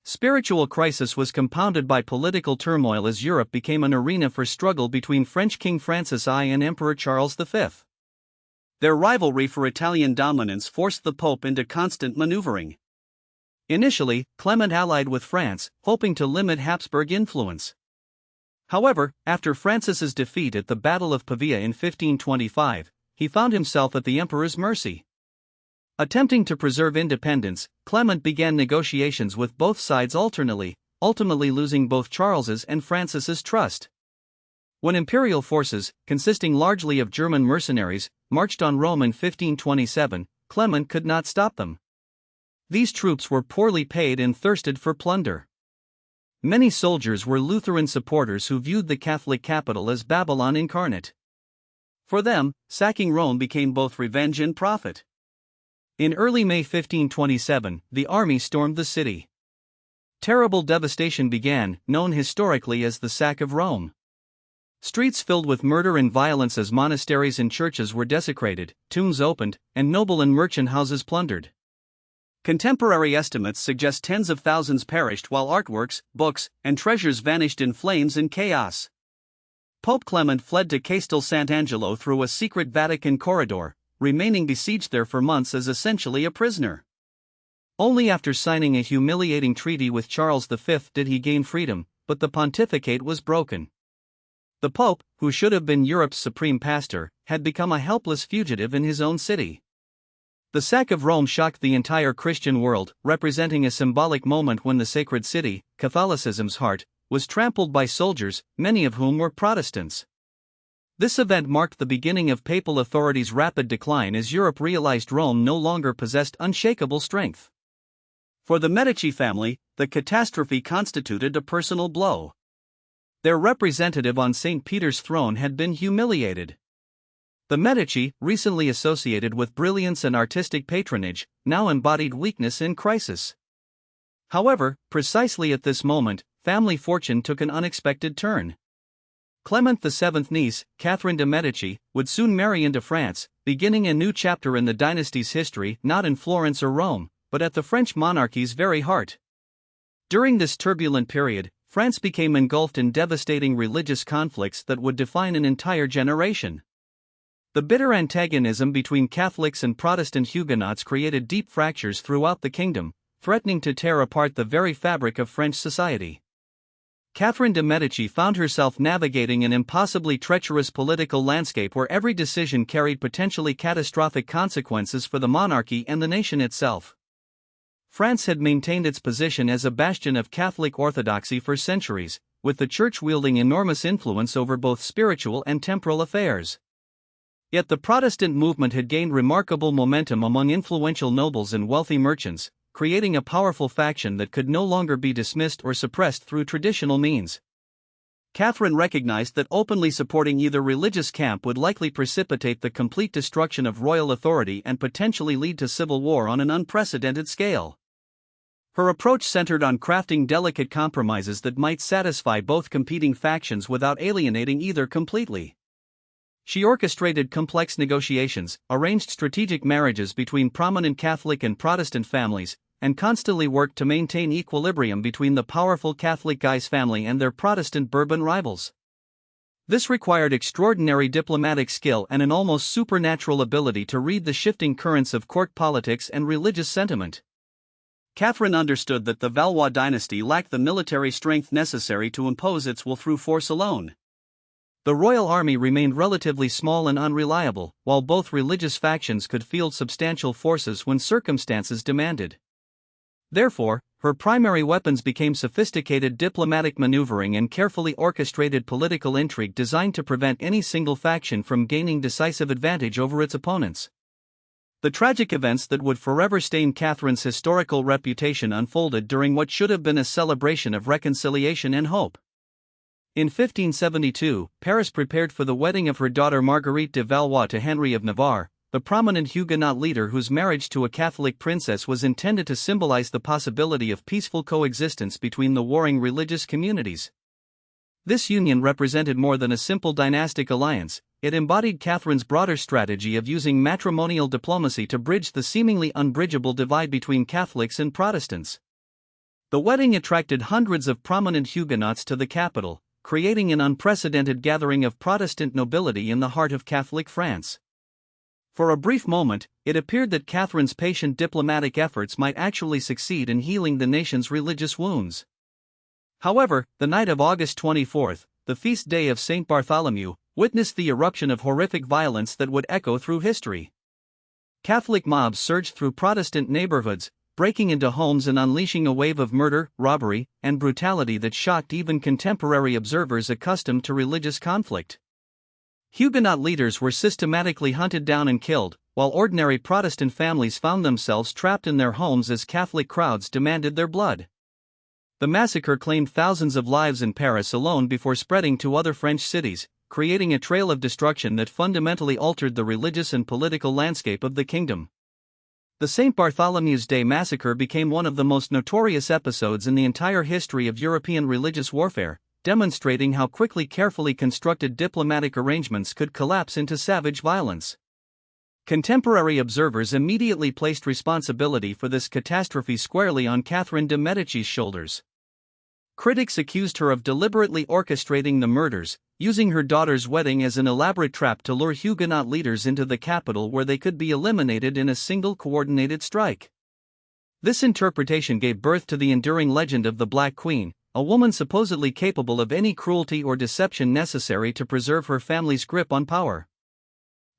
Spiritual crisis was compounded by political turmoil as Europe became an arena for struggle between French King Francis I and Emperor Charles V. Their rivalry for Italian dominance forced the Pope into constant maneuvering. Initially, Clement allied with France, hoping to limit Habsburg influence. However, after Francis's defeat at the Battle of Pavia in 1525, he found himself at the emperor's mercy. Attempting to preserve independence, Clement began negotiations with both sides alternately, ultimately losing both Charles's and Francis's trust. When imperial forces, consisting largely of German mercenaries, marched on Rome in 1527, Clement could not stop them. These troops were poorly paid and thirsted for plunder. Many soldiers were Lutheran supporters who viewed the Catholic capital as Babylon incarnate. For them, sacking Rome became both revenge and profit. In early May 1527, the army stormed the city. Terrible devastation began, known historically as the sack of Rome. Streets filled with murder and violence as monasteries and churches were desecrated, tombs opened, and noble and merchant houses plundered. Contemporary estimates suggest tens of thousands perished while artworks, books, and treasures vanished in flames and chaos. Pope Clement fled to Castel Sant'Angelo through a secret Vatican corridor, remaining besieged there for months as essentially a prisoner. Only after signing a humiliating treaty with Charles V did he gain freedom, but the pontificate was broken. The Pope, who should have been Europe's supreme pastor, had become a helpless fugitive in his own city. The sack of Rome shocked the entire Christian world, representing a symbolic moment when the sacred city, Catholicism's heart, was trampled by soldiers, many of whom were Protestants. This event marked the beginning of papal authority's rapid decline as Europe realized Rome no longer possessed unshakable strength. For the Medici family, the catastrophe constituted a personal blow. Their representative on St. Peter's throne had been humiliated. The Medici, recently associated with brilliance and artistic patronage, now embodied weakness in crisis. However, precisely at this moment, family fortune took an unexpected turn. Clement VII's niece, Catherine de' Medici, would soon marry into France, beginning a new chapter in the dynasty's history, not in Florence or Rome, but at the French monarchy's very heart. During this turbulent period, France became engulfed in devastating religious conflicts that would define an entire generation. The bitter antagonism between Catholics and Protestant Huguenots created deep fractures throughout the kingdom, threatening to tear apart the very fabric of French society. Catherine de' Medici found herself navigating an impossibly treacherous political landscape where every decision carried potentially catastrophic consequences for the monarchy and the nation itself. France had maintained its position as a bastion of Catholic orthodoxy for centuries, with the Church wielding enormous influence over both spiritual and temporal affairs. Yet the Protestant movement had gained remarkable momentum among influential nobles and wealthy merchants, creating a powerful faction that could no longer be dismissed or suppressed through traditional means. Catherine recognized that openly supporting either religious camp would likely precipitate the complete destruction of royal authority and potentially lead to civil war on an unprecedented scale. Her approach centered on crafting delicate compromises that might satisfy both competing factions without alienating either completely. She orchestrated complex negotiations, arranged strategic marriages between prominent Catholic and Protestant families, and constantly worked to maintain equilibrium between the powerful Catholic Guise family and their Protestant Bourbon rivals. This required extraordinary diplomatic skill and an almost supernatural ability to read the shifting currents of court politics and religious sentiment. Catherine understood that the Valois dynasty lacked the military strength necessary to impose its will through force alone. The royal army remained relatively small and unreliable, while both religious factions could field substantial forces when circumstances demanded. Therefore, her primary weapons became sophisticated diplomatic maneuvering and carefully orchestrated political intrigue designed to prevent any single faction from gaining decisive advantage over its opponents. The tragic events that would forever stain Catherine's historical reputation unfolded during what should have been a celebration of reconciliation and hope. In 1572, Paris prepared for the wedding of her daughter Marguerite de Valois to Henry of Navarre, the prominent Huguenot leader whose marriage to a Catholic princess was intended to symbolize the possibility of peaceful coexistence between the warring religious communities. This union represented more than a simple dynastic alliance. It embodied Catherine's broader strategy of using matrimonial diplomacy to bridge the seemingly unbridgeable divide between Catholics and Protestants. The wedding attracted hundreds of prominent Huguenots to the capital, creating an unprecedented gathering of Protestant nobility in the heart of Catholic France. For a brief moment, it appeared that Catherine's patient diplomatic efforts might actually succeed in healing the nation's religious wounds. However, the night of August 24, the feast day of St. Bartholomew, witnessed the eruption of horrific violence that would echo through history. Catholic mobs surged through Protestant neighborhoods, breaking into homes and unleashing a wave of murder, robbery, and brutality that shocked even contemporary observers accustomed to religious conflict. Huguenot leaders were systematically hunted down and killed, while ordinary Protestant families found themselves trapped in their homes as Catholic crowds demanded their blood. The massacre claimed thousands of lives in Paris alone before spreading to other French cities, creating a trail of destruction that fundamentally altered the religious and political landscape of the kingdom. The St. Bartholomew's Day massacre became one of the most notorious episodes in the entire history of European religious warfare, demonstrating how quickly carefully constructed diplomatic arrangements could collapse into savage violence. Contemporary observers immediately placed responsibility for this catastrophe squarely on Catherine de' Medici's shoulders. Critics accused her of deliberately orchestrating the murders, using her daughter's wedding as an elaborate trap to lure Huguenot leaders into the capital where they could be eliminated in a single coordinated strike. This interpretation gave birth to the enduring legend of the Black Queen, a woman supposedly capable of any cruelty or deception necessary to preserve her family's grip on power.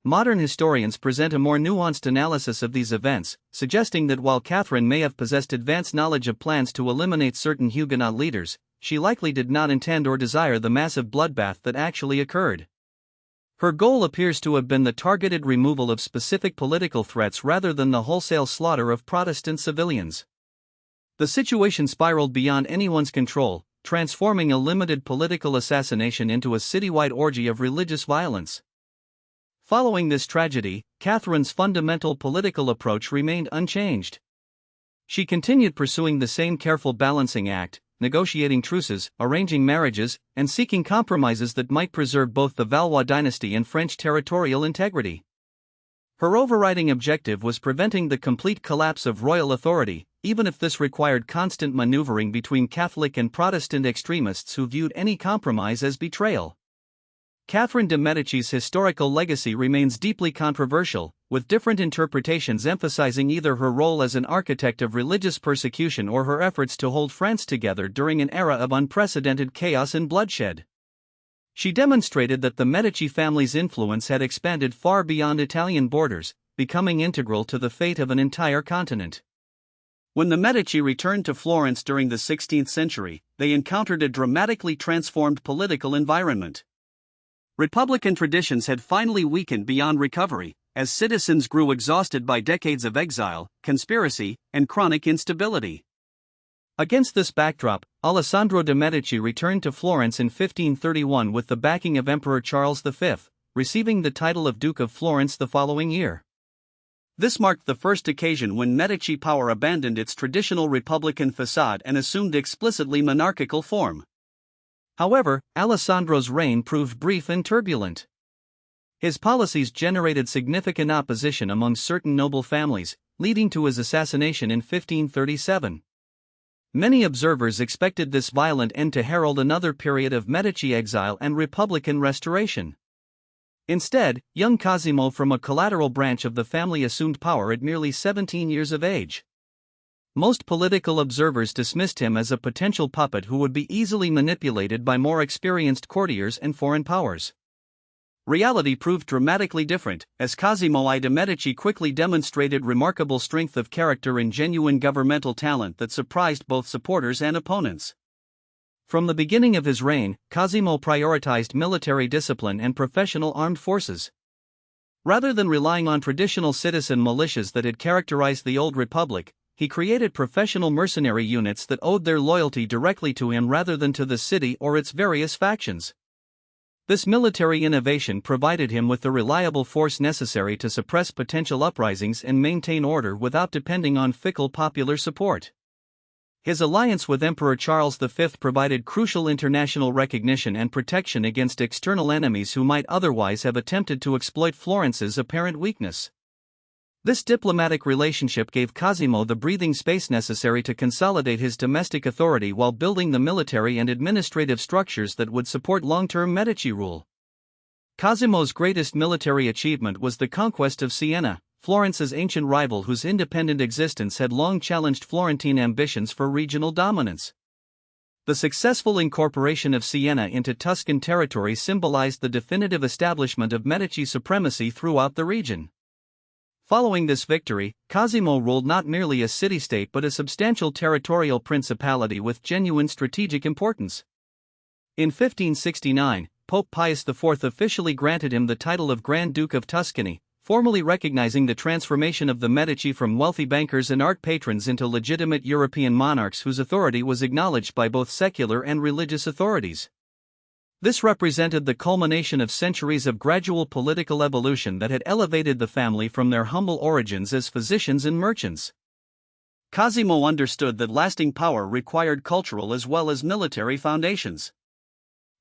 Modern historians present a more nuanced analysis of these events, suggesting that while Catherine may have possessed advanced knowledge of plans to eliminate certain Huguenot leaders, she likely did not intend or desire the massive bloodbath that actually occurred. Her goal appears to have been the targeted removal of specific political threats rather than the wholesale slaughter of Protestant civilians. The situation spiraled beyond anyone's control, transforming a limited political assassination into a citywide orgy of religious violence. Following this tragedy, Catherine's fundamental political approach remained unchanged. She continued pursuing the same careful balancing act, negotiating truces, arranging marriages, and seeking compromises that might preserve both the Valois dynasty and French territorial integrity. Her overriding objective was preventing the complete collapse of royal authority, even if this required constant maneuvering between Catholic and Protestant extremists who viewed any compromise as betrayal. Catherine de' Medici's historical legacy remains deeply controversial, with different interpretations emphasizing either her role as an architect of religious persecution or her efforts to hold France together during an era of unprecedented chaos and bloodshed. She demonstrated that the Medici family's influence had expanded far beyond Italian borders, becoming integral to the fate of an entire continent. When the Medici returned to Florence during the 16th century, they encountered a dramatically transformed political environment. Republican traditions had finally weakened beyond recovery, as citizens grew exhausted by decades of exile, conspiracy, and chronic instability. Against this backdrop, Alessandro de' Medici returned to Florence in 1531 with the backing of Emperor Charles V, receiving the title of Duke of Florence the following year. This marked the first occasion when Medici power abandoned its traditional republican facade and assumed explicitly monarchical form. However, Alessandro's reign proved brief and turbulent. His policies generated significant opposition among certain noble families, leading to his assassination in 1537. Many observers expected this violent end to herald another period of Medici exile and republican restoration. Instead, young Cosimo from a collateral branch of the family assumed power at merely 17 years of age. Most political observers dismissed him as a potential puppet who would be easily manipulated by more experienced courtiers and foreign powers. Reality proved dramatically different, as Cosimo I de' Medici quickly demonstrated remarkable strength of character and genuine governmental talent that surprised both supporters and opponents. From the beginning of his reign, Cosimo prioritized military discipline and professional armed forces. Rather than relying on traditional citizen militias that had characterized the old republic, he created professional mercenary units that owed their loyalty directly to him rather than to the city or its various factions. This military innovation provided him with the reliable force necessary to suppress potential uprisings and maintain order without depending on fickle popular support. His alliance with Emperor Charles V provided crucial international recognition and protection against external enemies who might otherwise have attempted to exploit Florence's apparent weakness. This diplomatic relationship gave Cosimo the breathing space necessary to consolidate his domestic authority while building the military and administrative structures that would support long-term Medici rule. Cosimo's greatest military achievement was the conquest of Siena, Florence's ancient rival whose independent existence had long challenged Florentine ambitions for regional dominance. The successful incorporation of Siena into Tuscan territory symbolized the definitive establishment of Medici supremacy throughout the region. Following this victory, Cosimo ruled not merely a city-state but a substantial territorial principality with genuine strategic importance. In 1569, Pope Pius IV officially granted him the title of Grand Duke of Tuscany, formally recognizing the transformation of the Medici from wealthy bankers and art patrons into legitimate European monarchs whose authority was acknowledged by both secular and religious authorities. This represented the culmination of centuries of gradual political evolution that had elevated the family from their humble origins as physicians and merchants. Cosimo understood that lasting power required cultural as well as military foundations.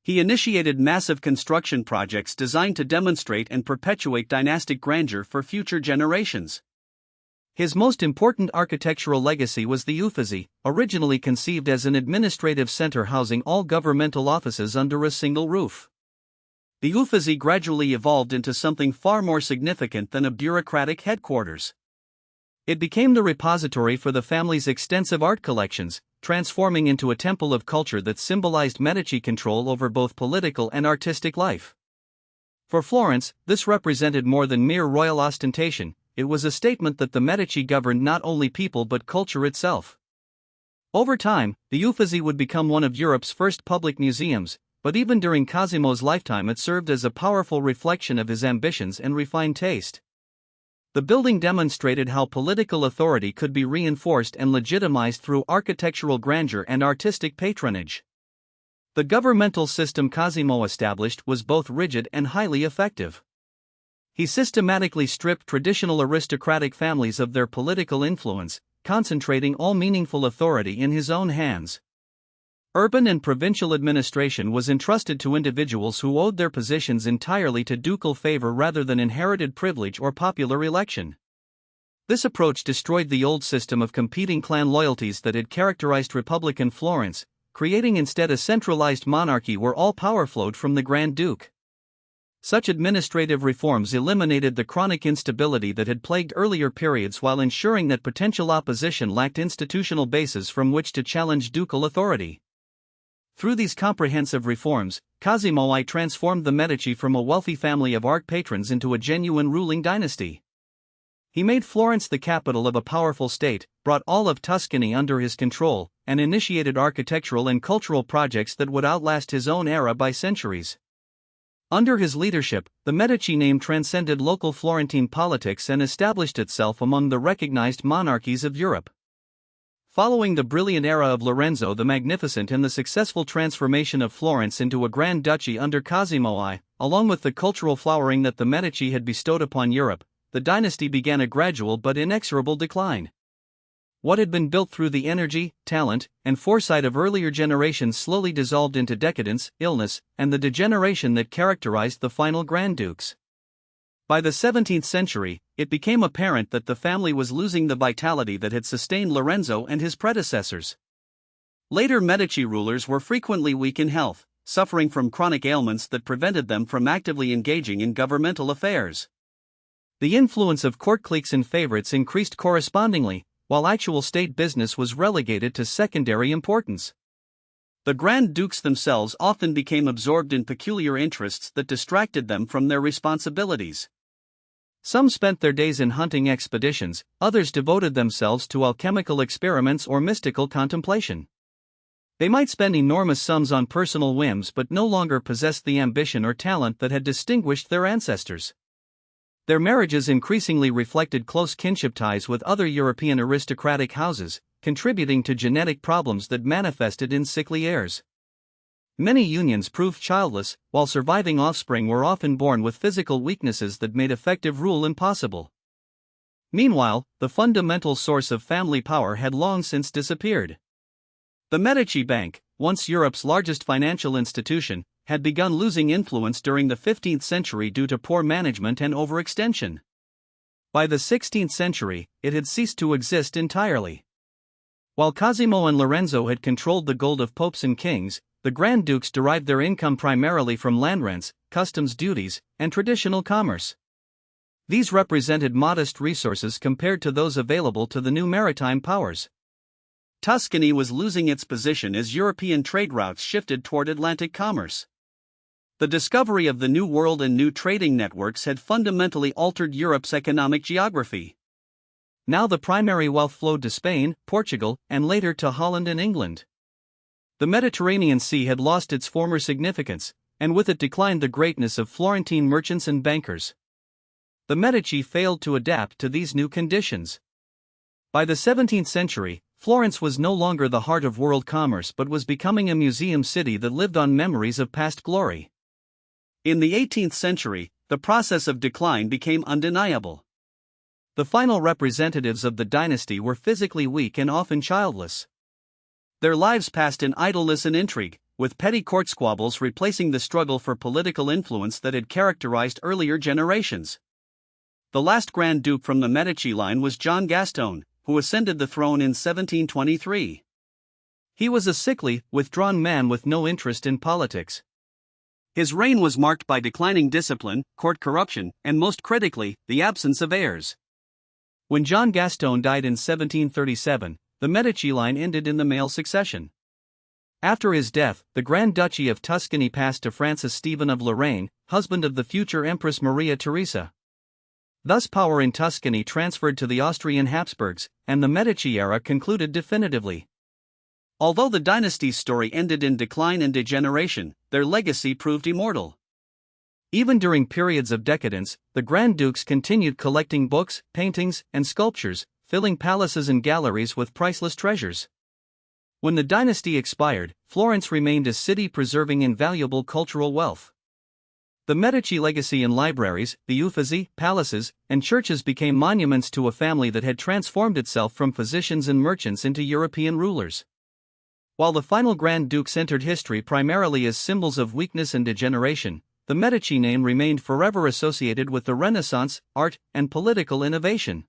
He initiated massive construction projects designed to demonstrate and perpetuate dynastic grandeur for future generations. His most important architectural legacy was the Uffizi, originally conceived as an administrative center housing all governmental offices under a single roof. The Uffizi gradually evolved into something far more significant than a bureaucratic headquarters. It became the repository for the family's extensive art collections, transforming into a temple of culture that symbolized Medici control over both political and artistic life. For Florence, this represented more than mere royal ostentation. It was a statement that the Medici governed not only people but culture itself. Over time, the Uffizi would become one of Europe's first public museums, but even during Cosimo's lifetime it served as a powerful reflection of his ambitions and refined taste. The building demonstrated how political authority could be reinforced and legitimized through architectural grandeur and artistic patronage. The governmental system Cosimo established was both rigid and highly effective. He systematically stripped traditional aristocratic families of their political influence, concentrating all meaningful authority in his own hands. Urban and provincial administration was entrusted to individuals who owed their positions entirely to ducal favor rather than inherited privilege or popular election. This approach destroyed the old system of competing clan loyalties that had characterized Republican Florence, creating instead a centralized monarchy where all power flowed from the Grand Duke. Such administrative reforms eliminated the chronic instability that had plagued earlier periods while ensuring that potential opposition lacked institutional bases from which to challenge ducal authority. Through these comprehensive reforms, Cosimo I transformed the Medici from a wealthy family of art patrons into a genuine ruling dynasty. He made Florence the capital of a powerful state, brought all of Tuscany under his control, and initiated architectural and cultural projects that would outlast his own era by centuries. Under his leadership, the Medici name transcended local Florentine politics and established itself among the recognized monarchies of Europe. Following the brilliant era of Lorenzo the Magnificent and the successful transformation of Florence into a Grand Duchy under Cosimo I, along with the cultural flowering that the Medici had bestowed upon Europe, the dynasty began a gradual but inexorable decline. What had been built through the energy, talent, and foresight of earlier generations slowly dissolved into decadence, illness, and the degeneration that characterized the final Grand Dukes. By the 17th century, it became apparent that the family was losing the vitality that had sustained Lorenzo and his predecessors. Later Medici rulers were frequently weak in health, suffering from chronic ailments that prevented them from actively engaging in governmental affairs. The influence of court cliques and favorites increased correspondingly, while actual state business was relegated to secondary importance. The Grand Dukes themselves often became absorbed in peculiar interests that distracted them from their responsibilities. Some spent their days in hunting expeditions, others devoted themselves to alchemical experiments or mystical contemplation. They might spend enormous sums on personal whims but no longer possessed the ambition or talent that had distinguished their ancestors. Their marriages increasingly reflected close kinship ties with other European aristocratic houses, contributing to genetic problems that manifested in sickly heirs. Many unions proved childless, while surviving offspring were often born with physical weaknesses that made effective rule impossible. Meanwhile, the fundamental source of family power had long since disappeared. The Medici Bank, once Europe's largest financial institution, had begun losing influence during the 15th century due to poor management and overextension. By the 16th century, it had ceased to exist entirely. While Cosimo and Lorenzo had controlled the gold of popes and kings, the Grand Dukes derived their income primarily from land rents, customs duties, and traditional commerce. These represented modest resources compared to those available to the new maritime powers. Tuscany was losing its position as European trade routes shifted toward Atlantic commerce. The discovery of the New World and new trading networks had fundamentally altered Europe's economic geography. Now the primary wealth flowed to Spain, Portugal, and later to Holland and England. The Mediterranean Sea had lost its former significance, and with it declined the greatness of Florentine merchants and bankers. The Medici failed to adapt to these new conditions. By the 17th century, Florence was no longer the heart of world commerce but was becoming a museum city that lived on memories of past glory. In the 18th century, the process of decline became undeniable. The final representatives of the dynasty were physically weak and often childless. Their lives passed in idleness and intrigue, with petty court squabbles replacing the struggle for political influence that had characterized earlier generations. The last Grand Duke from the Medici line was John Gaston, who ascended the throne in 1723. He was a sickly, withdrawn man with no interest in politics. His reign was marked by declining discipline, court corruption, and most critically, the absence of heirs. When John Gaston died in 1737, the Medici line ended in the male succession. After his death, the Grand Duchy of Tuscany passed to Francis Stephen of Lorraine, husband of the future Empress Maria Theresa. Thus power in Tuscany transferred to the Austrian Habsburgs, and the Medici era concluded definitively. Although the dynasty's story ended in decline and degeneration, their legacy proved immortal. Even during periods of decadence, the Grand Dukes continued collecting books, paintings, and sculptures, filling palaces and galleries with priceless treasures. When the dynasty expired, Florence remained a city preserving invaluable cultural wealth. The Medici legacy in libraries, the Uffizi, palaces, and churches became monuments to a family that had transformed itself from physicians and merchants into European rulers. While the final Grand Dukes entered history primarily as symbols of weakness and degeneration, the Medici name remained forever associated with the Renaissance, art, and political innovation.